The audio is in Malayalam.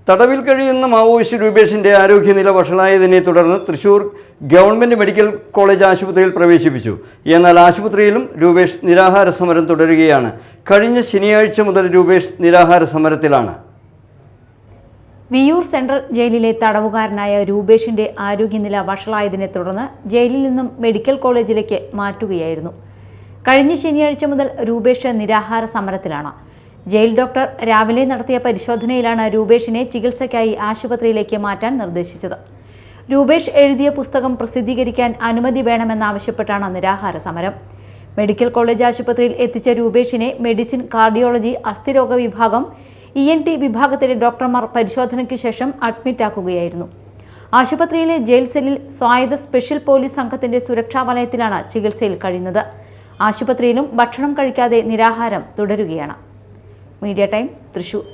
തടവിൽ കഴിയുന്ന മാവോയിസ്റ്റ് രൂപേഷിന്റെ ആരോഗ്യനില വഷളായതിനെ തുടർന്ന് തൃശൂർ ഗവൺമെന്റ് മെഡിക്കൽ കോളേജ് ആശുപത്രിയിൽ പ്രവേശിപ്പിച്ചു. എന്നാൽ ആശുപത്രിയിലും രൂപേഷ് നിരാഹാര സമരം തുടരുകയാണ്. കഴിഞ്ഞ ശനിയാഴ്ച മുതൽ രൂപേഷ് നിരാഹാര സമരത്തിലാണ്. വിയൂർ സെൻട്രൽ ജയിലിലെ തടവുകാരനായ രൂപേഷിന്റെ ആരോഗ്യനില വഷളായതിനെ തുടർന്ന് ജയിലിൽ നിന്നും മെഡിക്കൽ കോളേജിലേക്ക് മാറ്റുകയായിരുന്നു. കഴിഞ്ഞ ശനിയാഴ്ച മുതൽ രൂപേഷ് നിരാഹാര സമരത്തിലാണ്. ജയിൽ ഡോക്ടർ രാവിലെ നടത്തിയ പരിശോധനയിലാണ് രൂപേഷിനെ ചികിത്സയ്ക്കായി ആശുപത്രിയിലേക്ക് മാറ്റാൻ നിർദ്ദേശിച്ചത്. രൂപേഷ് എഴുതിയ പുസ്തകം പ്രസിദ്ധീകരിക്കാൻ അനുമതി വേണമെന്നാവശ്യപ്പെട്ടാണ് നിരാഹാര സമരം. മെഡിക്കൽ കോളേജ് ആശുപത്രിയിൽ എത്തിച്ച രൂപേഷിനെ മെഡിസിൻ, കാർഡിയോളജി, അസ്ഥിരോഗ വിഭാഗം, ENT വിഭാഗത്തിലെ ഡോക്ടർമാർ പരിശോധനയ്ക്ക് ശേഷം അഡ്മിറ്റാക്കുകയായിരുന്നു. ആശുപത്രിയിലെ ജയിൽ സെല്ലിൽ സ്വായത്ത സ്പെഷ്യൽ പോലീസ് സംഘത്തിന്റെ സുരക്ഷാ വലയത്തിലാണ് ചികിത്സയിൽ കഴിയുന്നത്. ആശുപത്രിയിലും ഭക്ഷണം കഴിക്കാതെ നിരാഹാരം തുടരുകയാണ്. Media time, Thrissur.